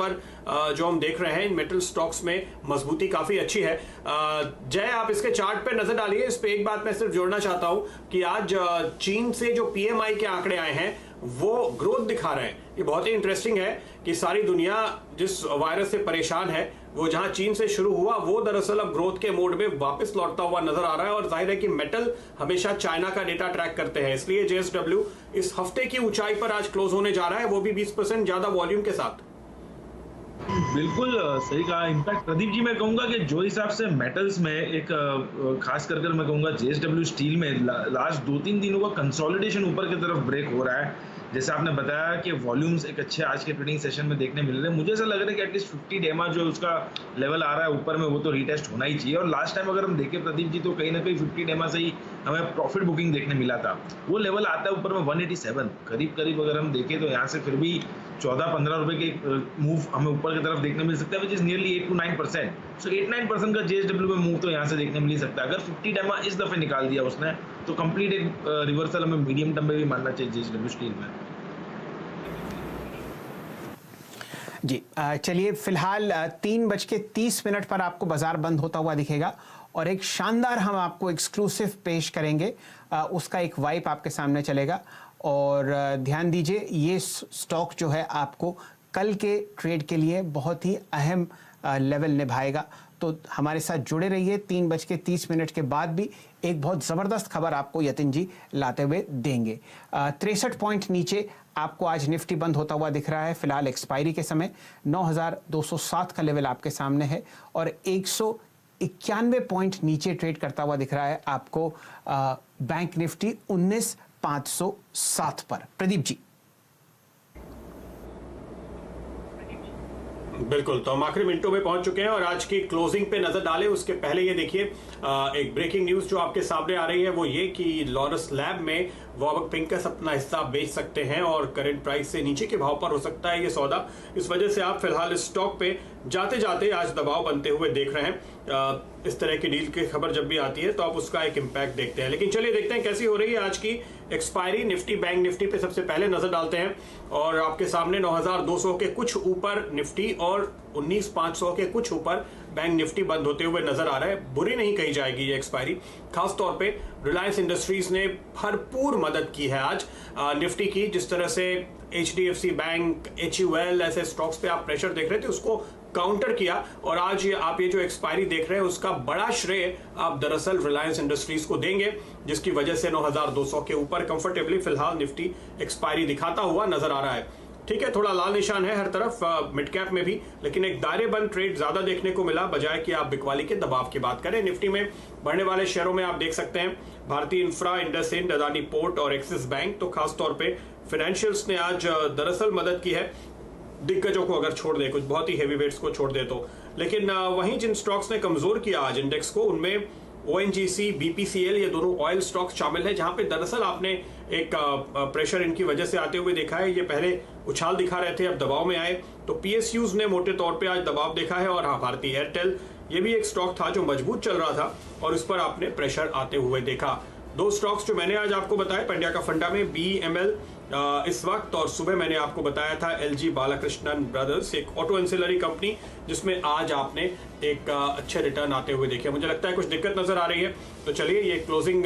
पर जो हम देख रहे हैं इन मेटल स्टॉक्स में मजबूती काफी अच्छी है। जय, आप इसके चार्ट पे नजर डालिए। इस पे एक बात मैं सिर्फ जोड़ना चाहता हूं कि आज चीन से जो पीएमआई के आंकड़े आए हैं वो ग्रोथ दिखा रहे हैं। ये बहुत ही इंटरेस्टिंग है कि सारी दुनिया जिस वायरस से परेशान है, वो जहां चीन से शुरू हुआ वो दरअसल अब ग्रोथ के मोड में वापस लौटता हुआ नजर आ रहा है। और जाहिर है कि मेटल हमेशा चाइना का डेटा ट्रैक करते हैं, इसलिए जेएसडब्ल्यू इस हफ्ते की ऊंचाई पर आज क्लोज होने जा रहा है, वो भी 20% ज्यादा वॉल्यूम के साथ। बिल्कुल सही कहा। इनफैक्ट प्रदीप जी, मैं कहूंगा कि जो हिसाब से मेटल्स में एक खास कर मैं कहूंगा जेएसडब्ल्यू स्टील में लास्ट 2-3 दिनों का कंसोलिडेशन ऊपर की तरफ ब्रेक हो रहा है। जैसे आपने बताया कि वॉल्यूम्स एक अच्छे आज के ट्रेडिंग सेशन में देखने मिल रहे हैं। मुझे ऐसा लग रहा है कि एटलीस्ट 50 डेमा जो उसका लेवल आ रहा है ऊपर में, वो तो रीटेस्ट होना ही चाहिए। और लास्ट टाइम अगर हम देखें प्रदीप जी, तो कहीं ना कहीं 50 डेमा से ही हमें प्रॉफिट बुकिंग देखने मिला था। वो लेवल आता है ऊपर में 187 करीब करीब। अगर हम देखें तो यहाँ से फिर भी 14-15 रुपए के मूव हमें ऊपर की तरफ देखने मिल सकता है, विच इज नियरली 8 to 9%। सो 8-9% का जेएसडब्ल्यू में मूव तो यहाँ से देखने मिल सकता है। अगर 50 डेमा इस दफे निकाल दिया उसने, तो कंप्लीट एक रिवर्सल हमें मीडियम टर्म में भी मानना चाहिए जेएसडब्ल्यू स्टील में। जी चलिए, फिलहाल 3:30 पर आपको बाजार बंद होता हुआ दिखेगा और एक शानदार हम आपको एक्सक्लूसिव पेश करेंगे, उसका एक वाइप आपके सामने चलेगा। और ध्यान दीजिए, ये स्टॉक जो है आपको कल के ट्रेड के लिए बहुत ही अहम लेवल निभाएगा। तो हमारे साथ जुड़े रहिए। 3:30 के बाद भी एक बहुत ज़बरदस्त खबर आपको यतिन जी लाते हुए देंगे। 63 पॉइंट नीचे आपको आज निफ्टी बंद होता हुआ दिख रहा है। फिलहाल एक्सपायरी के समय 9207 का लेवल आपके सामने है और 191 पॉइंट नीचे ट्रेड करता हुआ दिख रहा है आपको बैंक निफ्टी 19507 पर। प्रदीप जी। बिल्कुल, तो हम आखिरी मिनटों में पहुंच चुके हैं और आज की क्लोजिंग पे नजर डालें उसके पहले ये देखिए, एक ब्रेकिंग न्यूज जो आपके सामने आ रही है वो ये कि लॉरस लैब में वॉबक पिंकस अपना हिस्सा बेच सकते हैं और करंट प्राइस से नीचे के भाव पर हो सकता है ये सौदा। इस वजह से आप फिलहाल इस स्टॉक पे जाते जाते आज दबाव बनते हुए देख रहे हैं। इस तरह की डील की खबर जब भी आती है तो आप उसका एक इम्पैक्ट देखते हैं। लेकिन चलिए देखते हैं कैसी हो रही है आज की एक्सपायरी। निफ्टी बैंक निफ्टी पे सबसे पहले नजर डालते हैं और आपके सामने 9200 के कुछ ऊपर निफ्टी और 19500 के कुछ ऊपर बैंक निफ्टी बंद होते हुए नजर आ रहा है। बुरी नहीं कही जाएगी ये एक्सपायरी। खासतौर पे रिलायंस इंडस्ट्रीज ने भरपूर मदद की है आज निफ्टी की। जिस तरह से HDFC बैंक, HUL ऐसे स्टॉक्स पे आप प्रेशर देख रहे थे, उसको काउंटर किया और आज आप ये जो एक्सपायरी देख रहे हैं उसका बड़ा श्रेय आप दरअसल रिलायंस इंडस्ट्रीज को देंगे, जिसकी वजह से 9200 के ऊपर कंफर्टेबली फिलहाल निफ्टी एक्सपायरी दिखाता हुआ नजर आ रहा है। ठीक है, थोड़ा लाल निशान है हर तरफ मिड कैप में भी, लेकिन एक दायरेबंद ट्रेड ज्यादा देखने को मिला बजाय कि आप बिकवाली के दबाव की बात करें। निफ्टी में बढ़ने वाले शेयरों में आप देख सकते हैं भारतीय इंफ्रा, इंडसइंड, अदानी पोर्ट और एक्सिस बैंक। तो खासतौर पे फाइनेंशियल्स ने आज दरअसल मदद की है, दिग्गजों को अगर छोड़ दे, कुछ बहुत ही हेवी वेट्स को छोड़ दे तो। लेकिन वहीं जिन स्टॉक्स ने कमजोर किया आज इंडेक्स को, उनमें ONGC, BPCL ये दोनों ऑयल स्टॉक्स शामिल हैं, जहां पे दरअसल आपने एक प्रेशर इनकी वजह से आते हुए देखा है। ये पहले उछाल दिखा रहे थे, अब दबाव में आए, तो PSUs ने मोटे तौर पे आज दबाव देखा है। और हाँ, भारतीय एयरटेल ये भी एक स्टॉक था जो मजबूत चल रहा था और इस पर आपने प्रेशर आते हुए देखा। दो स्टॉक्स जो मैंने आज आपको बताया पंड्या का फंडा में, BEML इस वक्त, और सुबह मैंने आपको बताया था LG बालाकृष्णन ब्रदर्स, एक ऑटो एंसिलरी कंपनी, जिसमें आज आपने एक अच्छे रिटर्न आते हुए देखे। मुझे लगता है कुछ दिक्कत नजर आ रही है, तो चलिए ये क्लोजिंग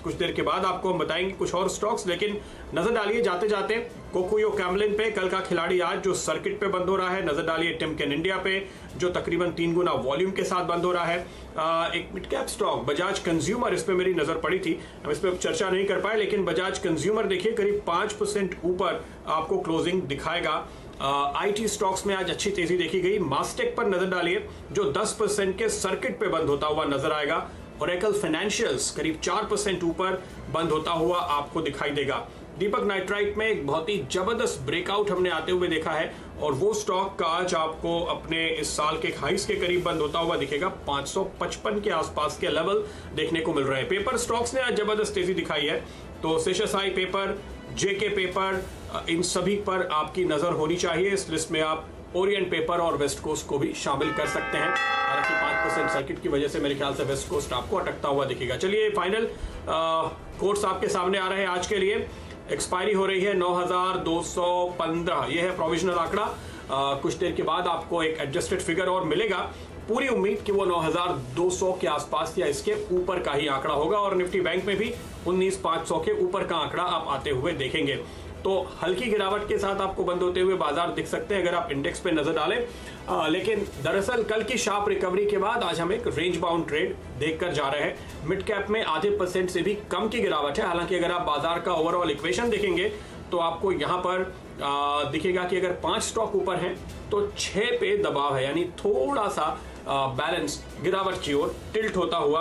कुछ देर के बाद आपको हम बताएंगे कुछ और स्टॉक्स। लेकिन नजर डालिए जाते जाते कोकुयो कैमलिन पे, कल का खिलाड़ी आज जो सर्किट पे बंद हो रहा है। नजर डालिए टिमकेन इंडिया पे जो तकरीबन 3 गुना वॉल्यूम के साथ बंद हो रहा है। एक mid cap stock Bajaj consumer, इस पे मेरी नजर पड़ी थी, हम इस पे चर्चा नहीं कर पाए, लेकिन बजाज कंज्यूमर देखिए करीब 5% ऊपर आपको क्लोजिंग दिखाएगा। IT स्टॉक्स में आज अच्छी तेजी देखी गई। मास्टेक पर नजर डालिए जो 10% के सर्किट पे बंद होता हुआ नजर आएगा। ओरेकल फाइनेंशियल्स करीब 4% ऊपर बंद होता हुआ आपको दिखाई देगा। दीपक नाइट्राइट में एक बहुत ही जबरदस्त ब्रेकआउट हमने आते हुए देखा है और वो स्टॉक का आज आपको अपने इस साल के हाईस के करीब बंद होता हुआ दिखेगा। 555 के आसपास के लेवल देखने को मिल रहे हैं। पेपर स्टॉक्स ने आज जबरदस्त तेजी दिखाई है, तो सेशसाई पेपर, JK पेपर, इन सभी पर आपकी नजर होनी चाहिए। इस लिस्ट में आप ओरिएंट पेपर और वेस्ट कोस्ट को भी शामिल कर सकते हैं। हालांकि 5% सर्किट की वजह से मेरे ख्याल से वेस्ट कोस्ट आपको अटकता हुआ दिखेगा। चलिए फाइनल कोट्स आपके सामने आ रहे हैं आज के लिए। एक्सपायरी हो रही है 9215, यह है प्रोविजनल आंकड़ा। कुछ देर के बाद आपको एक एडजस्टेड फिगर और मिलेगा। पूरी उम्मीद कि वो 9,200 के आसपास या इसके ऊपर का ही आंकड़ा होगा और निफ्टी बैंक में भी 19,500 के ऊपर का आंकड़ा आप आते हुए देखेंगे। तो हल्की गिरावट के साथ आपको बंद होते हुए बाजार दिख सकते हैं अगर आप इंडेक्स पे नजर डालें। लेकिन दरअसल कल की शार्प रिकवरी के बाद आज हम एक रेंज बाउंड ट्रेड देखकर जा रहे हैं। मिड कैप में आधे % से भी कम की गिरावट है। हालांकि अगर आप बाजार का ओवरऑल इक्वेशन देखेंगे तो आपको यहाँ पर दिखेगा कि अगर 5 स्टॉक ऊपर हैं तो 6 पे दबाव है, यानी थोड़ा सा बैलेंस गिरावट की ओर टिल्ट होता हुआ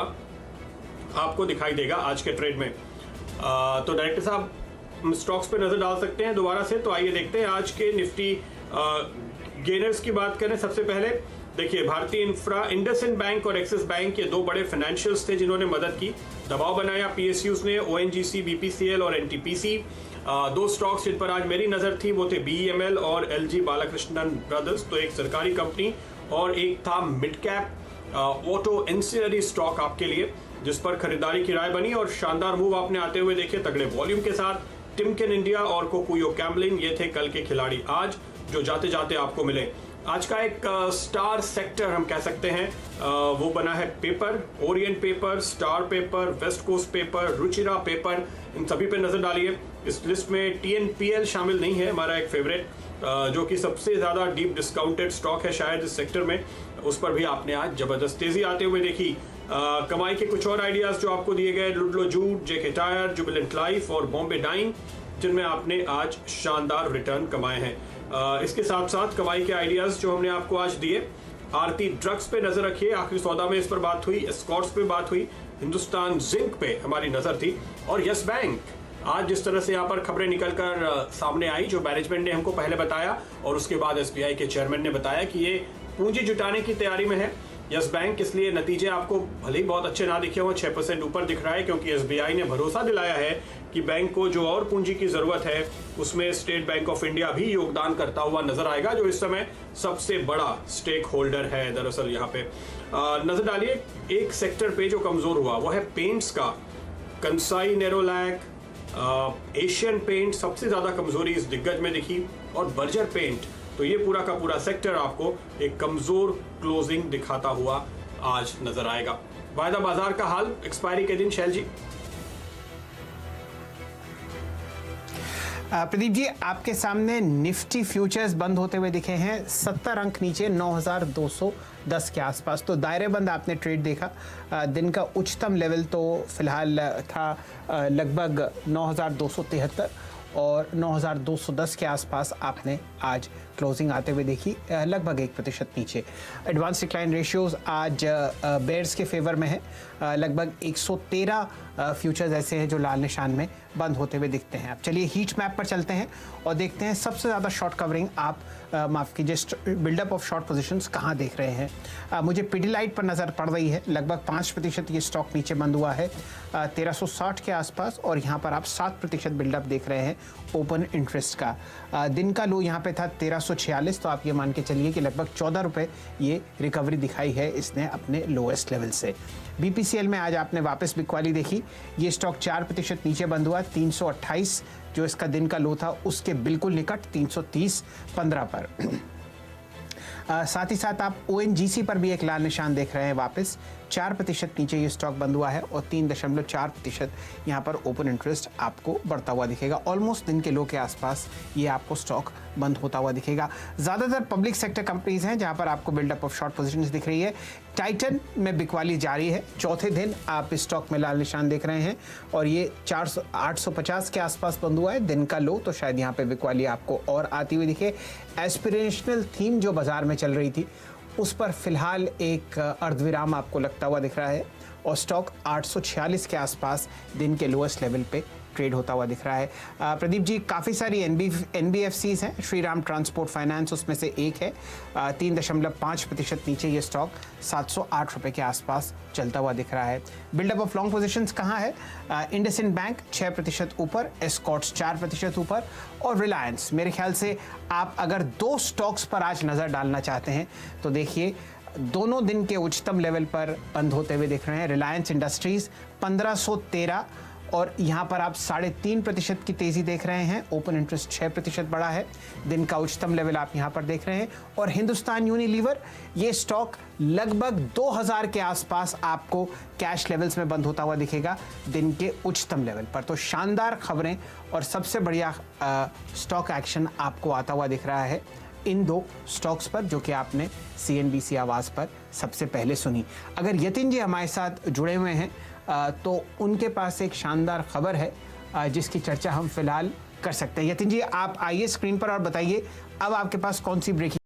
आपको दिखाई देगा आज के ट्रेड में। तो डायरेक्टर साहब स्टॉक्स पे नजर डाल सकते हैं दोबारा से। तो आइए देखते हैं आज के निफ्टी गेनर्स की बात करें। सबसे पहले देखिए भारतीय इंफ्रा, इंडसइंड बैंक और एक्सिस बैंक, ये 2 बड़े फाइनेंशियल्स थे जिन्होंने मदद की, दबाव बनाया पीएसयूज ने, ओएनजीसी, बीपीसीएल और एनटीपीसी। 2 स्टॉक्स जिन पर आज मेरी नजर थी वो थे बीईएमएल और एलजी बालाकृष्णन ब्रदर्स। तो एक सरकारी कंपनी और एक था mid cap auto ancillary stock आपके लिए, जिस पर खरीदारी की राय बनी और शानदार मूव आपने आते हुए देखे तगड़े वॉल्यूम के साथ। टिमकेन इंडिया और कोकुयो कैमलिन, ये थे कल के खिलाड़ी आज जो जाते जाते आपको मिले। आज का एक स्टार सेक्टर हम कह सकते हैं वो बना है paper, Orient paper, Star paper, West Coast paper, Ruchira paper, इन सभी पे नजर डालिए। इस लिस्ट में टीएनपीएल शामिल नहीं है, हमारा एक फेवरेट जो कि सबसे ज्यादा डीप डिस्काउंटेड स्टॉक है शायद इस सेक्टर में, उस पर भी आपने आज जबरदस्त तेजी आते हुए देखी। कमाई के कुछ और आइडियाज जो आपको दिए गए, लुडलो जूट, जेके टायर, जुबिलेंट लाइफ और बॉम्बे डाइंग, जिनमें आपने आज शानदार रिटर्न कमाए हैं। इसके साथ साथ कमाई के आइडियाज जो हमने आपको आज दिए, आरती ड्रग्स पे नजर रखिए, आखिरी सौदा में इस पर बात हुई, एस्कॉर्ट्स पे बात हुई, हिंदुस्तान जिंक पे हमारी नजर थी और यस बैंक। आज जिस तरह से यहाँ पर खबरें निकलकर सामने आई, जो मैनेजमेंट ने हमको पहले बताया और उसके बाद एसबीआई के चेयरमैन ने बताया कि ये पूंजी जुटाने की तैयारी में है यस बैंक, इसलिए नतीजे आपको भले ही बहुत अच्छे ना दिखे हो, 6% ऊपर दिख रहा है, क्योंकि एसबीआई ने भरोसा दिलाया है कि बैंक को जो और पूंजी की जरूरत है उसमें स्टेट बैंक ऑफ इंडिया भी योगदान करता हुआ नजर आएगा, जो इस समय सबसे बड़ा स्टेक होल्डर है। दरअसल यहाँ पे नजर डालिए एक सेक्टर पे जो कमजोर हुआ वो है पेंट्स का। कंसाई नेरोलैक, एशियन पेंट, सबसे ज्यादा कमजोरी इस दिग्गज में दिखी और बर्जर पेंट। तो ये पूरा का पूरा सेक्टर आपको एक कमजोर क्लोजिंग दिखाता हुआ आज नजर आएगा। वायदा बाजार का हाल एक्सपायरी के दिन, शैल जी। प्रदीप जी, आपके सामने निफ्टी फ्यूचर्स बंद होते हुए दिखे हैं 70 अंक नीचे 9,210 के आसपास। तो दायरे बंद आपने ट्रेड देखा। दिन का उच्चतम लेवल तो फिलहाल था लगभग 9,273 और 9,210 के आसपास आपने आज क्लोजिंग आते हुए देखी, लगभग 1% नीचे। एडवांस डिक्लाइन रेशियोज आज बेयर्स के फेवर में है, लगभग 113 फ्यूचर्स ऐसे हैं जो लाल निशान में बंद होते हुए दिखते हैं। अब चलिए हीट मैप पर चलते हैं और देखते हैं सबसे ज़्यादा शॉर्ट कवरिंग आप माफ़ कीजिए बिल्डअप ऑफ शॉर्ट पोजीशंस कहाँ देख रहे हैं। मुझे पीडीलाइट पर नज़र पड़ रही है, लगभग 5% ये स्टॉक नीचे बंद हुआ है 1360 के आसपास, और यहाँ पर आप 7% बिल्डअप देख रहे हैं ओपन इंटरेस्ट का। दिन का लो यहाँ पे था 1346, तो आप ये मान के चलिए कि लगभग 14 रुपये ये रिकवरी दिखाई है इसने अपने लोएस्ट लेवल से। बीपीसीएल में आज आपने वापस बिकवाली देखी, ये स्टॉक 4% नीचे बंद हुआ 328, जो इसका दिन का लो था उसके बिल्कुल निकट 330.15 पर। साथ ही साथ आप ओएनजीसी पर भी एक लाल निशान देख रहे हैं, वापस 4% नीचे ये स्टॉक बंद हुआ है और 3.4% यहाँ पर ओपन इंटरेस्ट आपको बढ़ता हुआ दिखेगा। ऑलमोस्ट दिन के लो के आसपास ये आपको स्टॉक बंद होता हुआ दिखेगा। ज़्यादातर पब्लिक सेक्टर कंपनीज हैं जहाँ पर आपको बिल्डअप ऑफ शॉर्ट पोजीशंस दिख रही है। टाइटन में बिकवाली जारी है, चौथे दिन आप इस स्टॉक में लाल निशान देख रहे हैं और ये 850 के आसपास बंद हुआ है दिन का लो, तो शायद यहाँ पे बिकवाली आपको और आती हुई दिखे। एस्पिरेशनल थीम जो बाजार में चल रही थी उस पर फिलहाल एक अर्धविराम आपको लगता हुआ दिख रहा है और स्टॉक 846 के आसपास दिन के लोएस्ट लेवल पे ट्रेड होता हुआ दिख रहा है। प्रदीप जी, काफ़ी सारी NBFCs हैं, श्रीराम ट्रांसपोर्ट फाइनेंस उसमें से एक है, 3.5% नीचे ये स्टॉक 708 रुपये के आसपास चलता हुआ दिख रहा है। बिल्डअप ऑफ लॉन्ग पोजीशंस कहाँ है? इंडसइंड बैंक 6% ऊपर, एस्कॉर्ट्स 4% ऊपर और रिलायंस। मेरे ख्याल से आप अगर 2 स्टॉक्स पर आज नज़र डालना चाहते हैं तो देखिए दोनों दिन के उच्चतम लेवल पर बंद होते हुए दिख रहे हैं। रिलायंस इंडस्ट्रीज 1513 और यहां पर आप 3.5% की तेजी देख रहे हैं। ओपन इंटरेस्ट 6% बढ़ा है। दिन का उच्चतम लेवल आप यहां पर देख रहे हैं। और हिंदुस्तान यूनिलीवर, ये स्टॉक लगभग 2000 के आसपास आपको कैश लेवल्स में बंद होता हुआ दिखेगा दिन के उच्चतम लेवल पर। तो शानदार खबरें और सबसे बढ़िया स्टॉक एक्शन आपको आता हुआ दिख रहा है इन दो स्टॉक्स पर, जो कि आपने CNBC आवाज पर सबसे पहले सुनी। अगर यतिन जी हमारे साथ जुड़े हुए हैं तो उनके पास एक शानदार खबर है जिसकी चर्चा हम फिलहाल कर सकते हैं। यतिन जी, आप आइए स्क्रीन पर और बताइए अब आपके पास कौन सी ब्रेकिंग